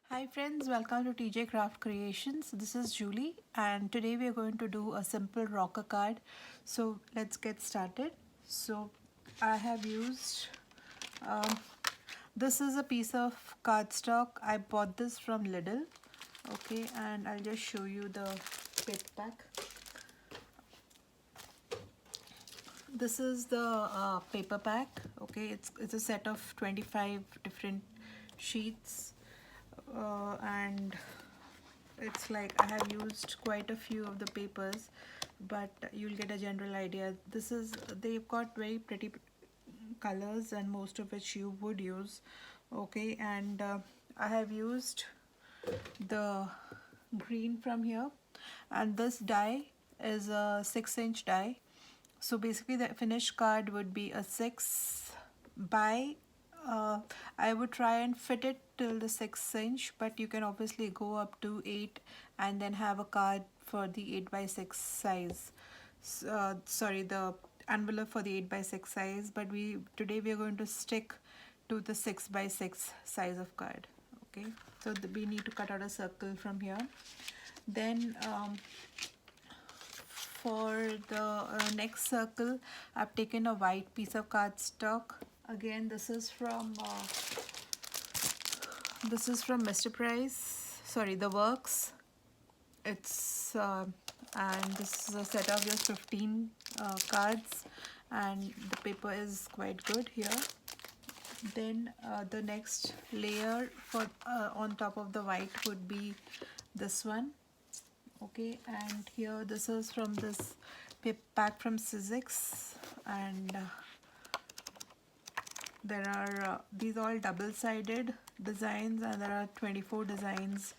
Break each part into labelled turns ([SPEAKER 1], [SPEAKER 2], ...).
[SPEAKER 1] Hi friends, welcome to TJ Craft Creations. This is Julie and today we are going to do a simple rocker card. So let's get started. So I have used, um, this is a piece of cardstock. I bought this from Lidl. Okay, and I'll just show you the paper pack. This is the paper pack. Okay, it's a set of 25 different sheets and it's like I have used quite a few of the papers, but you'll get a general idea. They've got very pretty colors and most of which you would use. Okay, and I have used the green from here, and this die is a 6-inch die. So basically the finished card would be a 6 by I would try and fit it till the 6-inch, but you can obviously go up to 8 and then have a card for the 8 by 6 size. Sorry, the envelope for the 8 by 6 size, but today we are going to stick to the 6 by 6 size of card. Okay, so we need to cut out a circle from here. Then for the next circle, I've taken a white piece of cardstock. Again, this is from Mr. Price. Sorry, The Works. It's and this is a set of just 15 cards, and the paper is quite good here. Then the next layer for on top of the white would be this one. Okay, and here this is from this pack from Sizzix, and there are these all double-sided designs, and there are 24 designs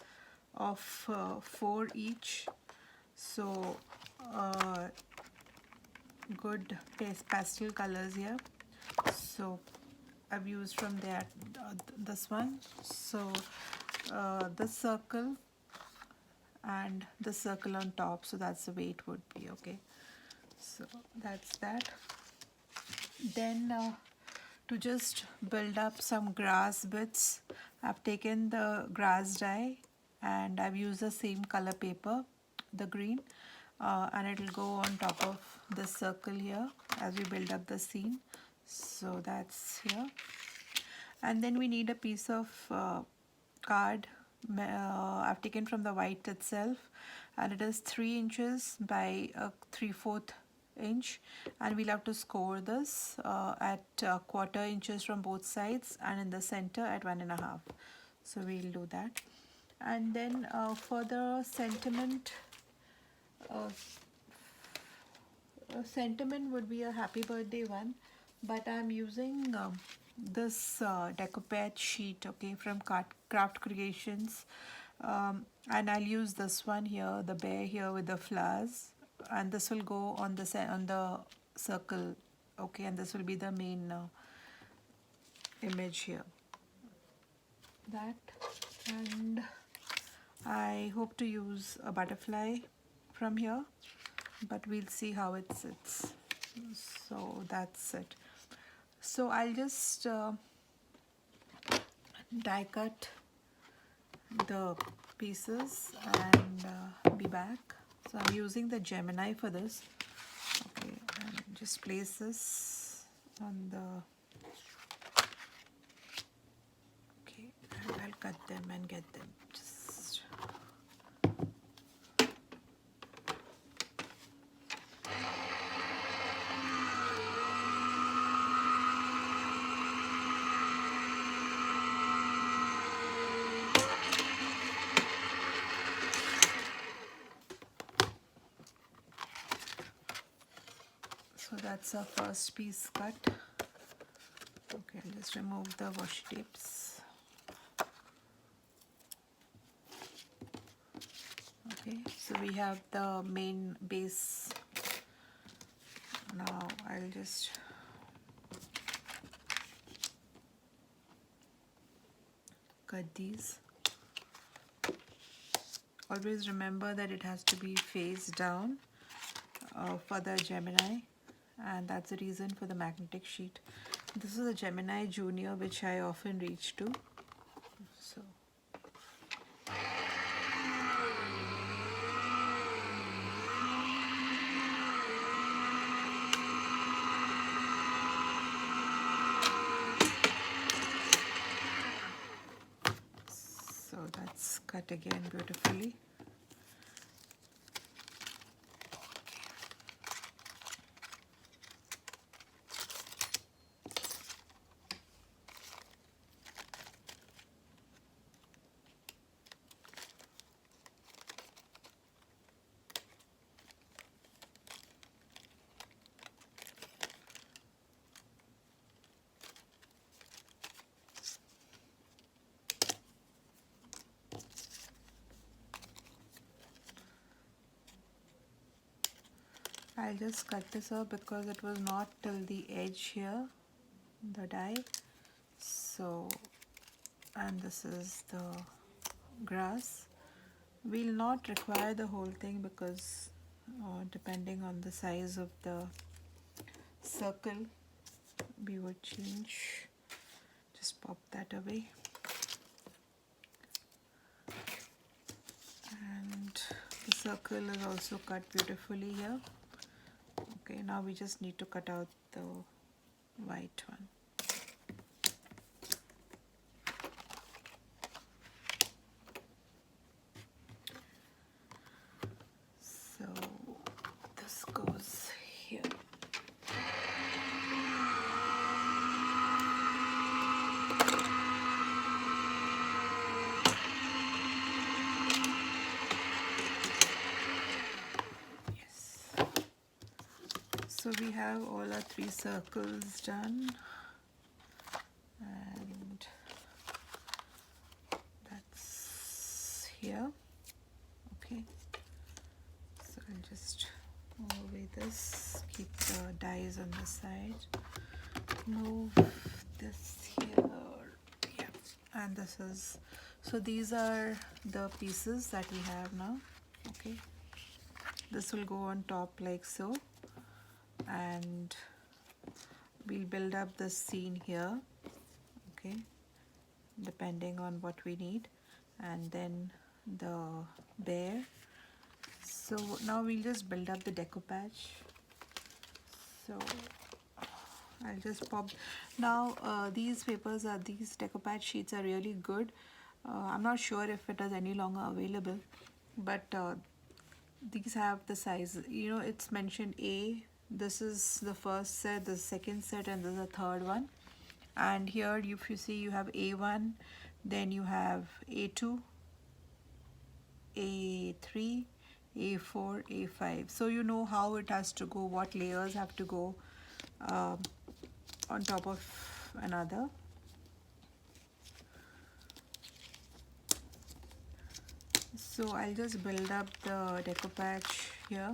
[SPEAKER 1] of 4 each. So good pastel colors here. So I've used from there this one. So this circle and the circle on top, so that's the way it would be. Okay, so that's that. Then to just build up some grass bits, I've taken the grass die and I've used the same color paper, the green, and it'll go on top of this circle here as we build up the scene. So that's here. And then we need a piece of card. I've taken from the white itself, and it is 3 inches by a 3/4 inch, and we'll have to score this at 1/4 inches from both sides and in the center at 1.5. So we'll do that. And then for the uh, sentiment would be a happy birthday one, but I'm using this decopage sheet, okay, from Craft Creations, and I'll use this one here, the bear here with the flowers, and this will go on the circle, okay, and this will be the main image here. That, and I hope to use a butterfly from here, but we'll see how it sits. So that's it. So I'll just die cut the pieces and be back. So I'm using the Gemini for this. Okay, and just place this on the, okay, and I'll cut them and get them just. So that's our first piece cut. Okay, I'll just remove the washi tapes. Okay, so we have the main base. Now I'll just cut these. Always remember that it has to be face down for the Gemini, and that's the reason for the magnetic sheet. This is a Gemini Junior which I often reach to. So cut again beautifully. I'll just cut this off because it was not till the edge here, the die. So, and this is the grass. We'll not require the whole thing because depending on the size of the circle, we would change. Just pop that away. And the circle is also cut beautifully here. Okay, now we just need to cut out the white one. So this goes here. Yes. So we have all our 3 circles done, and that's here. Okay, so I'll just move away this, keep the dies on the side, move this here. Yeah, and this is, so these are the pieces that we have now. Okay, this will go on top like so, and we'll build up the scene here, okay, depending on what we need, and then the bear. So now we'll just build up the decoupage. So I'll just pop. Now these decoupage sheets are really good. I'm not sure if it is any longer available, but these have the size. You know, it's mentioned A. This is the first set, the second set, and this is the third one. And here, if you see, you have A1, then you have A2, A3, A4, A5. So you know how it has to go, what layers have to go on top of another. So I'll just build up the decoupage here.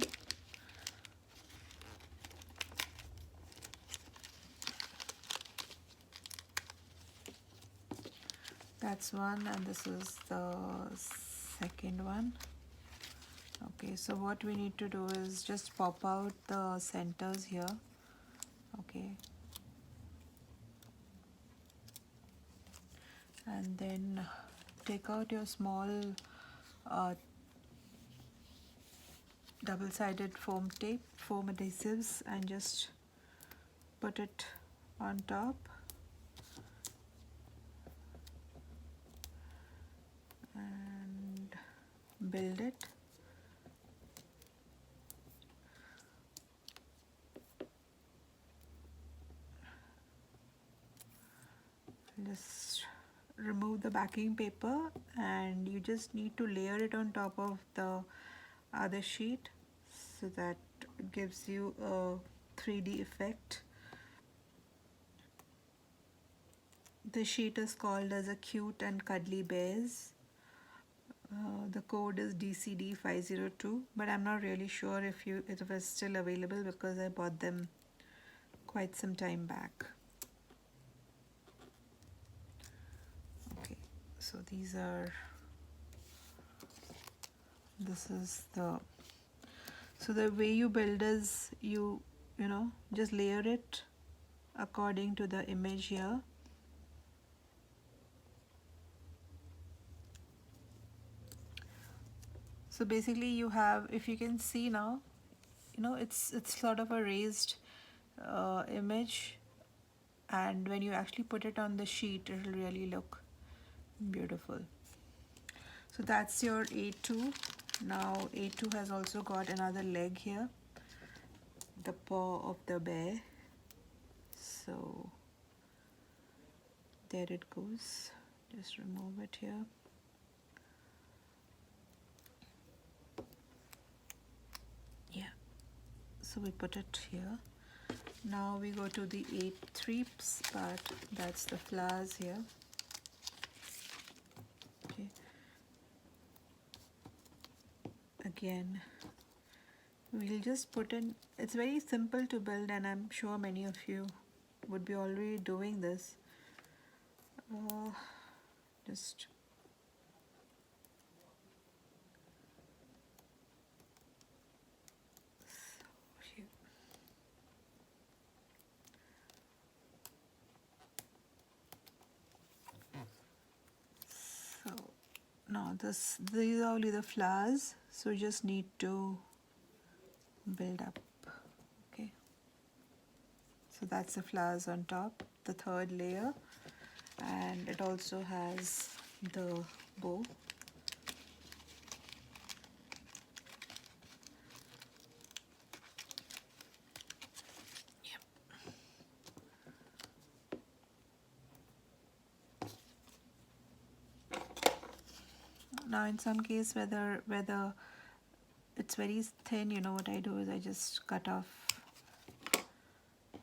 [SPEAKER 1] That's one, and this is the second one. Okay, so what we need to do is just pop out the centers here. Okay, and then take out your small double-sided foam adhesives, and just put it on top. And build it. Just remove the backing paper, and you just need to layer it on top of the other sheet so that it gives you a 3D effect. The sheet is called as a Cute and Cuddly Bears. The code is DCD502, but I'm not really sure if it was still available because I bought them quite some time back. Okay, so this is the, so the way you build is you know, just layer it according to the image here. So basically you have, if you can see now, you know, it's sort of a raised image, and when you actually put it on the sheet, it will really look beautiful. So that's your A2. Now A2 has also got another leg here, the paw of the bear. So there it goes. Just remove it here. Yeah, so we put it here. Now we go to the A3 part, that's the flowers here. Okay. Again, we'll just put in, it's very simple to build and I'm sure many of you would be already doing this. Just here. So now these are only the flowers, so you just need to build up. Okay, so that's the flowers on top, the third layer, and it also has the bow. Now in some case whether it's very thin, you know what I do is I just cut off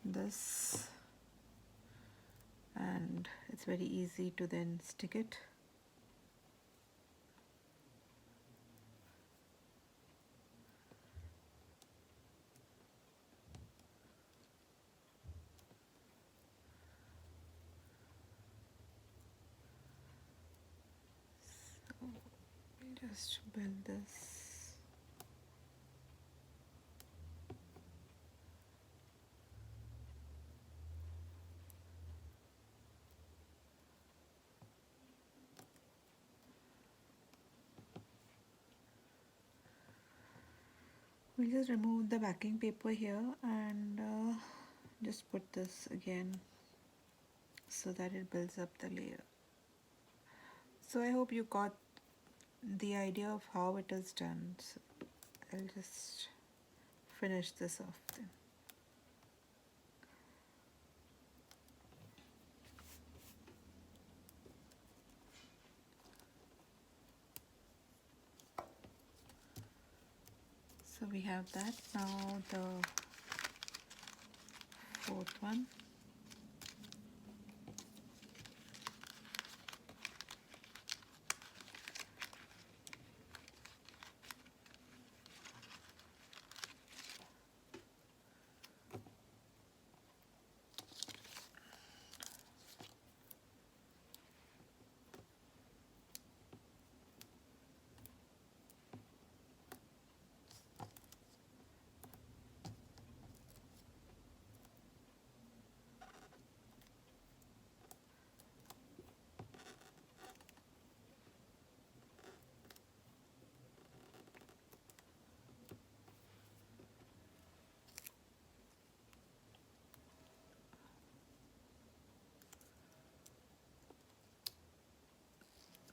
[SPEAKER 1] this and it's very easy to then stick it. So we'll just build this. We'll just remove the backing paper here and just put this again so that it builds up the layer. So I hope you got the idea of how it is done. So I'll just finish this off then. So we have that. Now the fourth one.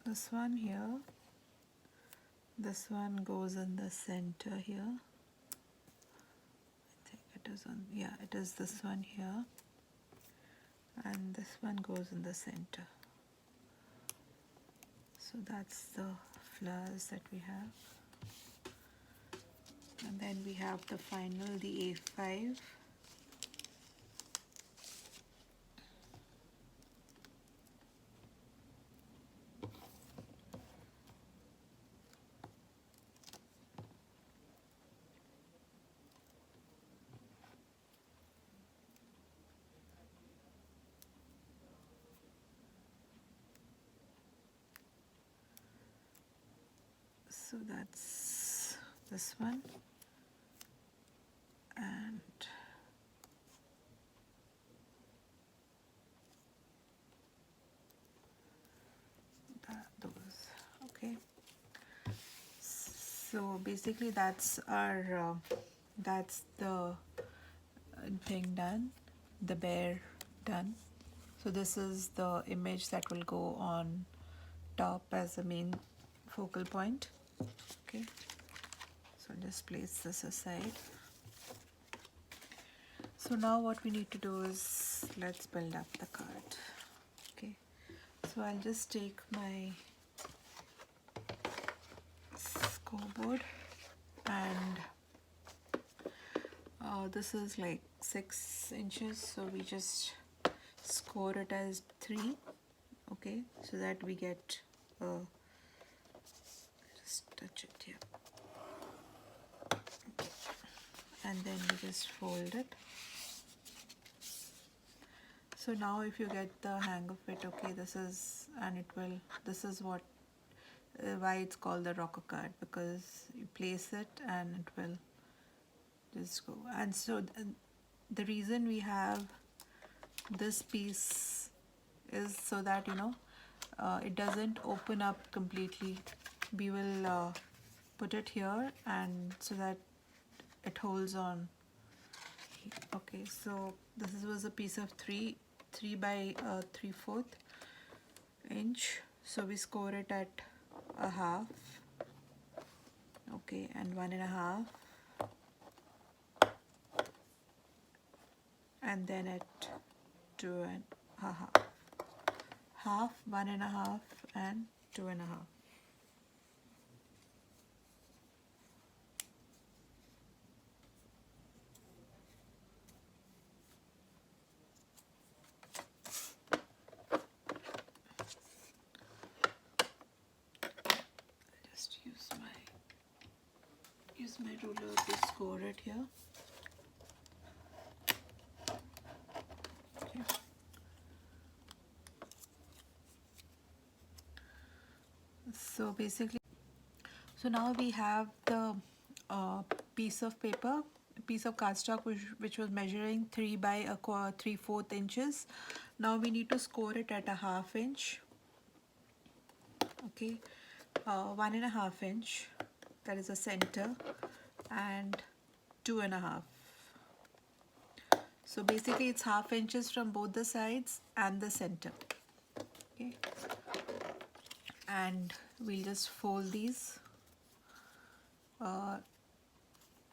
[SPEAKER 1] This one here. This one goes in the center here. I think it is on, yeah, it is this one here. And this one goes in the center. So that's the flowers that we have. And then we have the final, the A5. So that's this one, and those. Okay. So basically, that's our that's the thing done, the bear done. So this is the image that will go on top as a main focal point. Okay, so just place this aside. So now what we need to do is let's build up the card. Okay, so I'll just take my scoreboard, and this is like 6 inches, so we just score it as 3. Okay, so that we get just touch it here. Okay, and then we just fold it. So now if you get the hang of it, okay, this is what why it's called the rocker card, because you place it and it will just go. And so the reason we have this piece is so that it doesn't open up completely. We will put it here, and so that it holds on. Okay, so this was a piece of 3 by 3/4 inch, so we score it at a half. Okay, and 1.5, and then at 2.5, half, 1.5, and 2.5. Just use my ruler to score it here. Okay. So basically, so now we have the piece of paper, piece of cardstock which was measuring 3 by 3/4 inches. Now we need to score it at a 1/2 inch. Okay, 1.5 inch, that is the center, and 2.5. So basically it's 1/2 inches from both the sides and the center. Okay, and we'll just fold these.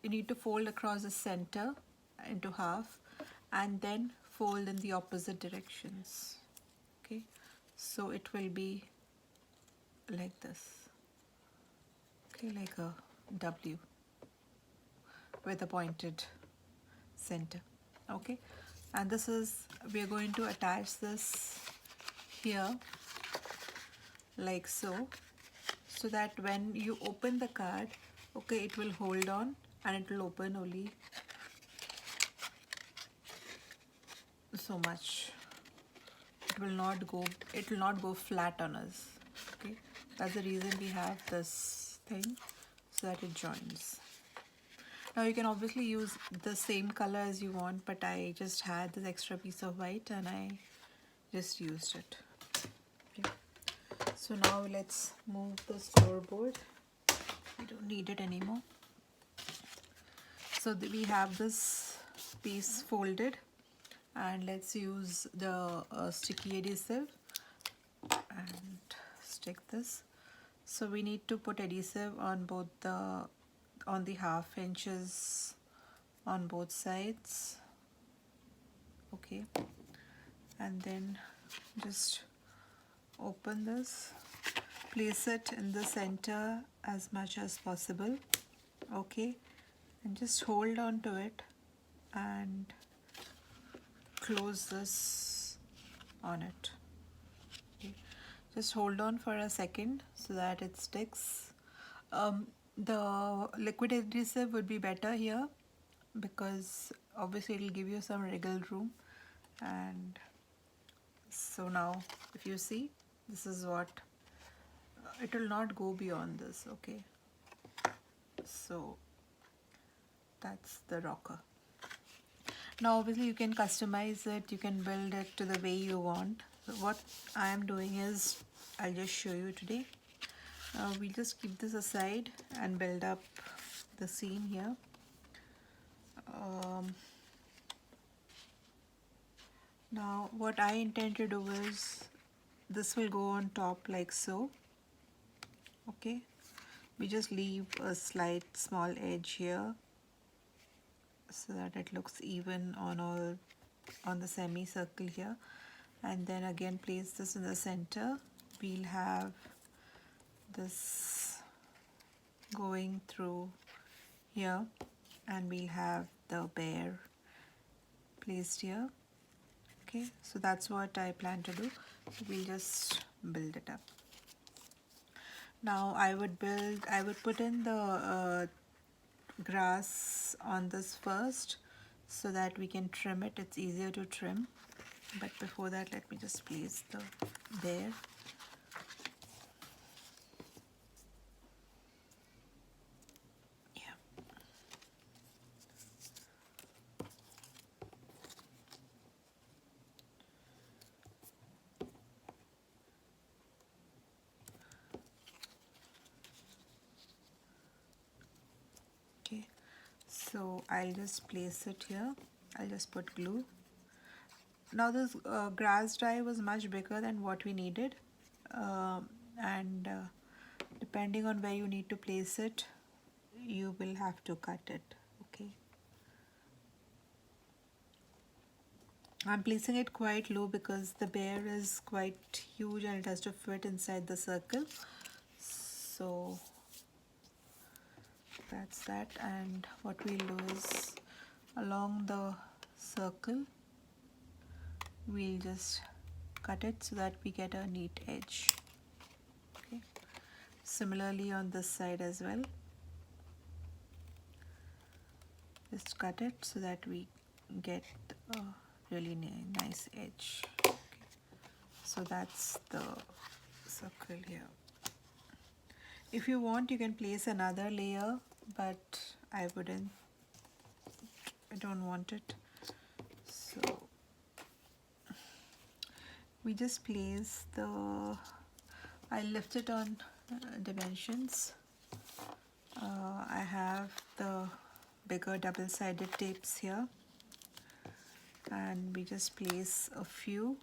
[SPEAKER 1] You need to fold across the center into half, and then fold in the opposite directions. Okay, so it will be like this. Okay, like a W with a pointed center. Okay, and this is, we are going to attach this here like so that when you open the card, okay, it will hold on and it will open only so much. It will not go flat on us. Okay, that's the reason we have this thing, so that it joins. Now you can obviously use the same color as you want, but I just had this extra piece of white and I just used it. Okay. So now let's move the scoreboard. We don't need it anymore. So we have this piece folded, and let's use the sticky adhesive and stick this. So we need to put adhesive on both the 1/2 inches on both sides. Okay, and then just open this, place it in the center as much as possible. Okay, and just hold on to it and close this on it. Okay, just hold on for a second so that it sticks. The liquid adhesive would be better here, because obviously it will give you some wriggle room. And so now if you see, this is what it will not go beyond this. Okay, so that's the rocker. Now obviously you can customize it, you can build it to the way you want. So what I am doing is, I'll just show you today. We'll just keep this aside and build up the scene here. Now what I intend to do is, this will go on top like so. Okay, we just leave a slight small edge here so that it looks even on the semicircle here, and then again place this in the center. We'll have this going through here, and we'll have the bear placed here. Okay, so that's what I plan to do. We'll just build it up. Now I would put in the grass on this first so that we can trim it. It's easier to trim. But before that, let me just place the bear. Yeah. Okay. So I'll just place it here. I'll just put glue. Now this grass dye was much bigger than what we needed, and depending on where you need to place it, you will have to cut it. Okay, I'm placing it quite low because the bear is quite huge and it has to fit inside the circle. So that's that, and what we'll do is along the circle we'll just cut it so that we get a neat edge. Okay, similarly on this side as well, just cut it so that we get a really nice edge. Okay. So that's the circle here. If you want, you can place another layer, but I don't want it. So we just place I lift it on dimensions. I have the bigger double-sided tapes here, and we just place a few.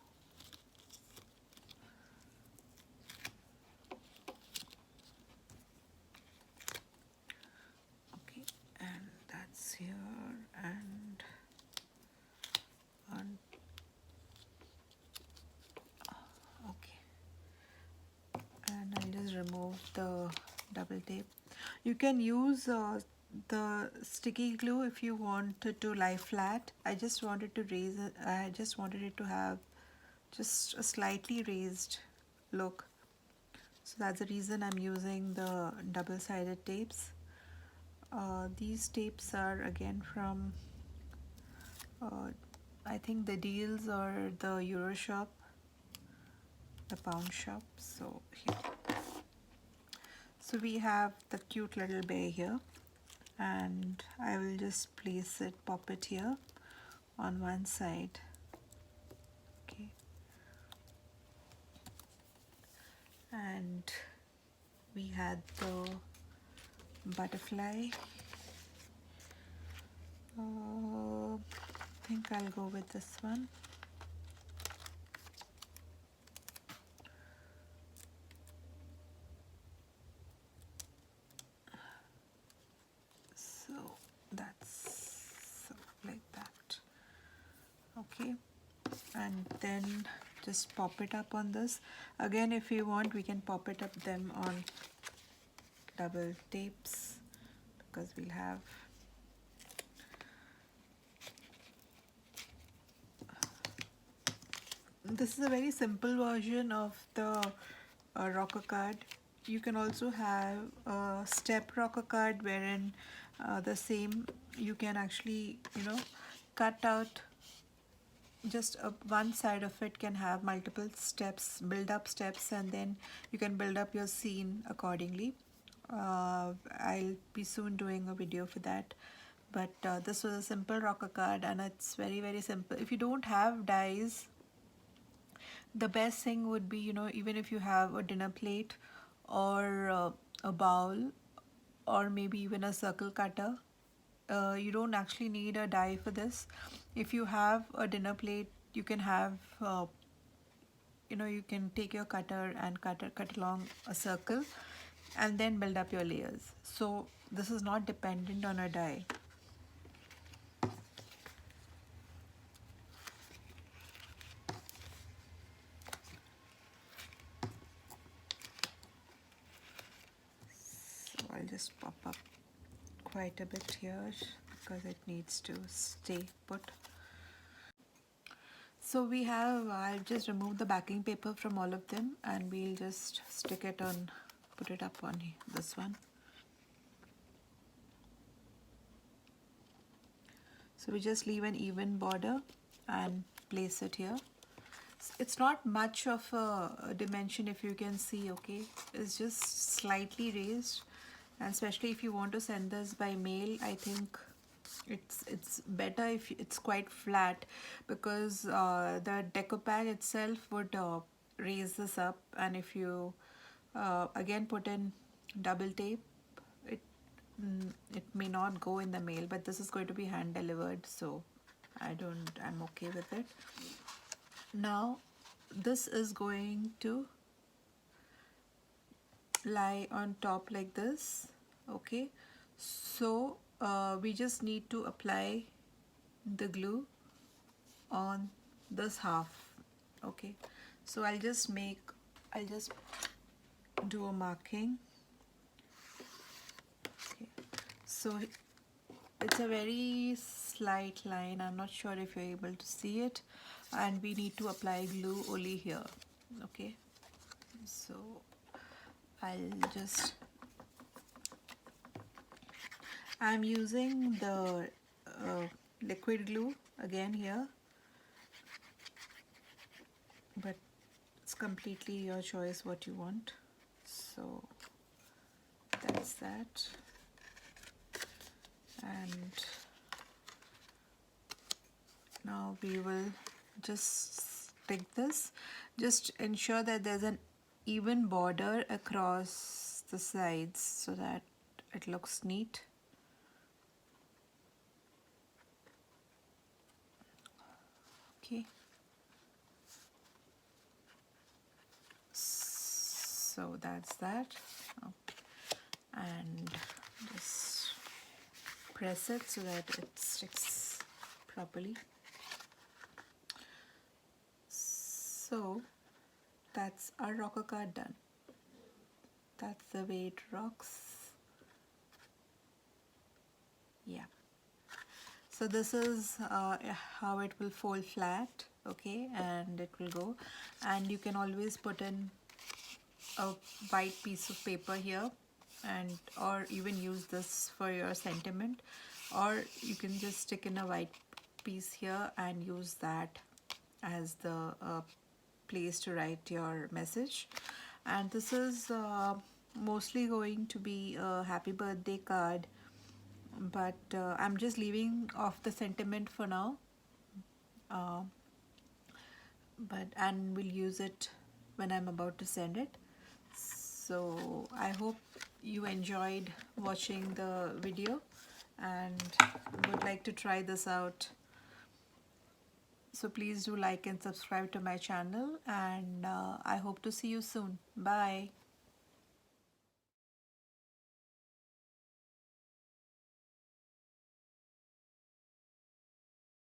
[SPEAKER 1] Okay, and that's here, and on. Okay, and I'll just remove the double tape. You can use the sticky glue if you want it to lie flat. I just wanted to raise it. I just wanted it to have just a slightly raised look. So that's the reason I'm using the double-sided tapes. These tapes are again from I think the Deals or the Euro shop, the pound shop. So here. So we have the cute little bear here, and I will just place it, pop it here on one side. Okay, and we had the butterfly. I think I'll go with this one. So that's like that. Okay, and then just pop it up on this. Again, if you want, we can pop it up them on double tapes because we'll have this is a very simple version of the rocker card. You can also have a step rocker card wherein the same you can actually cut out just one side of it can have multiple steps, build up steps, and then you can build up your scene accordingly. I'll be soon doing a video for that, but this was a simple rocker card and it's very, very simple. If you don't have dies, the best thing would be, even if you have a dinner plate or a bowl or maybe even a circle cutter, you don't actually need a die for this. If you have a dinner plate, you can have you can take your cutter and cut along a circle, and then build up your layers. So this is not dependent on a die. So I'll just pop up quite a bit here because it needs to stay put. So we have, I've just removed the backing paper from all of them, and we'll just stick it on, put it up on this one. So we just leave an even border and place it here. It's not much of a dimension, if you can see, okay? It's just slightly raised, and especially if you want to send this by mail, I think it's better if it's quite flat, because the Decopag itself would raise this up, and if you again put in double tape, it it may not go in the mail, but this is going to be hand delivered, so I'm okay with it. Now this is going to lie on top like this, okay? So we just need to apply the glue on this half, okay? So I'll just do a marking, okay? So it's a very slight line, I'm not sure if you're able to see it, and we need to apply glue only here, okay? So I'm using the liquid glue again here, but it's completely your choice what you want. So that's that, and now we will just stick this. Just ensure that there's an even border across the sides so that it looks neat. Okay, so that's that. And just press it so that it sticks properly. So that's our rocker card done. That's the way it rocks. Yeah. So this is how it will fold flat, okay, and it will go. And you can always put in a white piece of paper here, and or even use this for your sentiment, or you can just stick in a white piece here and use that as the place to write your message. And this is mostly going to be a happy birthday card, but I'm just leaving off the sentiment for now, and we'll use it when I'm about to send it. So I hope you enjoyed watching the video and would like to try this out. So please do like and subscribe to my channel, and I hope to see you soon. Bye.